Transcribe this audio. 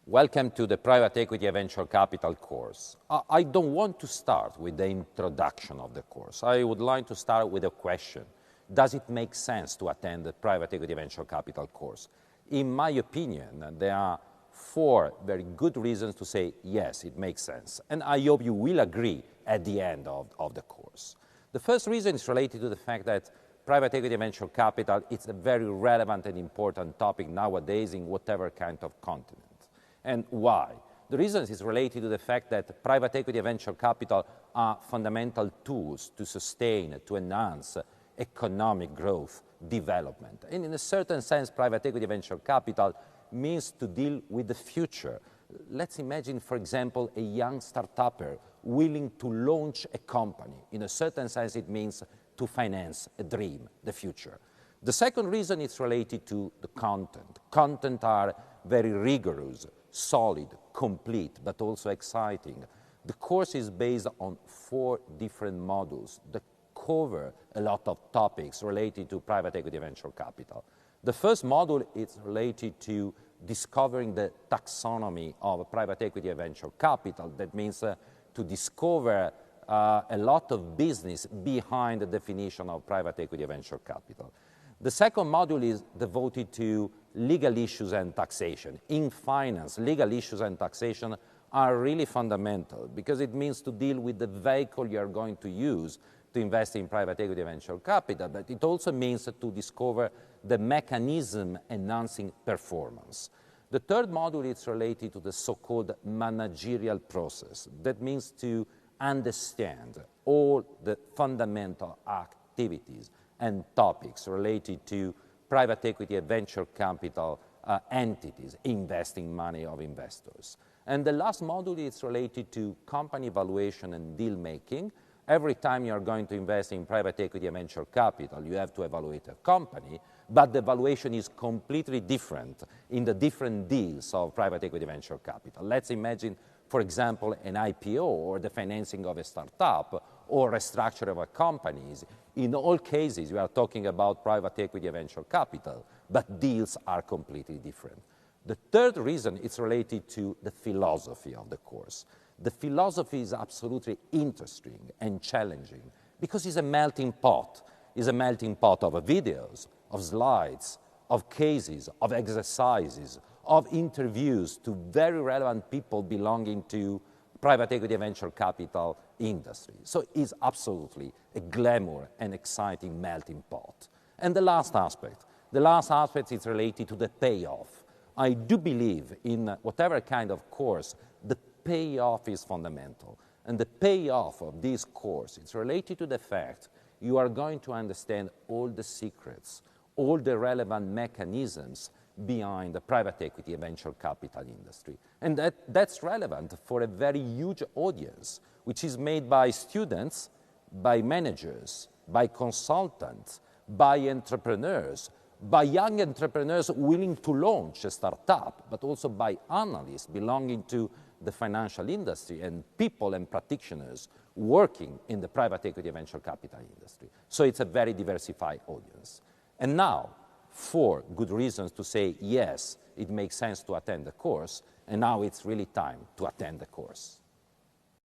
Welcome to the Private Equity and Venture Capital course. I don't want to start with the introduction of the course. I would like to start with a question. Does it make sense to attend the Private Equity and Venture Capital course? In my opinion, there are 4 very good reasons to say, yes, it makes sense. And I hope you will agree at the end of the course. The first reason is related to the fact that private equity and venture capital is a very relevant and important topic nowadays in whatever kind of continent. And why? The reason is related to the fact that private equity and venture capital are fundamental tools to sustain, to enhance economic growth, development. And in a certain sense, private equity and venture capital means to deal with the future. Let's imagine, for example, a young start-upper willing to launch a company. In a certain sense, it means to finance a dream, the future. The second reason is related to the content. Content are very rigorous, solid, complete, but also exciting. The course is based on 4 different modules that cover a lot of topics related to private equity and venture capital. The first module is related to discovering the taxonomy of private equity and venture capital. That means to discover a lot of business behind the definition of private equity and venture capital. The second module is devoted to legal issues and taxation. In finance, legal issues and taxation are really fundamental because it means to deal with the vehicle you are going to use to invest in private equity and venture capital, but it also means to discover the mechanism enhancing performance. The third module is related to the so-called managerial process. That means to understand all the fundamental activities and topics related to private equity and venture capital entities investing money of investors. And the last module is related to company valuation and deal making. Every time you are going to invest in private equity and venture capital, you have to evaluate a company, but the valuation is completely different in the different deals of private equity and venture capital. Let's imagine, for example, an IPO or the financing of a startup or restructure of a company. In all cases, we are talking about private equity and venture capital, but deals are completely different. The third reason is related to the philosophy of the course. The philosophy is absolutely interesting and challenging because it's a melting pot. It's a melting pot of videos, of slides, of cases, of exercises, of interviews to very relevant people belonging to private equity and venture capital industry. So it's absolutely a glamour and exciting melting pot. And the last aspect is related to the payoff. I do believe in whatever kind of course, the payoff is fundamental. And the payoff of this course is related to the fact you are going to understand all the secrets, all the relevant mechanisms behind the private equity and venture capital industry. And that's relevant for a very huge audience, which is made by students, by managers, by consultants, by entrepreneurs, by young entrepreneurs willing to launch a startup, but also by analysts belonging to the financial industry and people and practitioners working in the private equity and venture capital industry. So it's a very diversified audience. And now, 4 good reasons to say, yes, it makes sense to attend the course, and now it's really time to attend the course.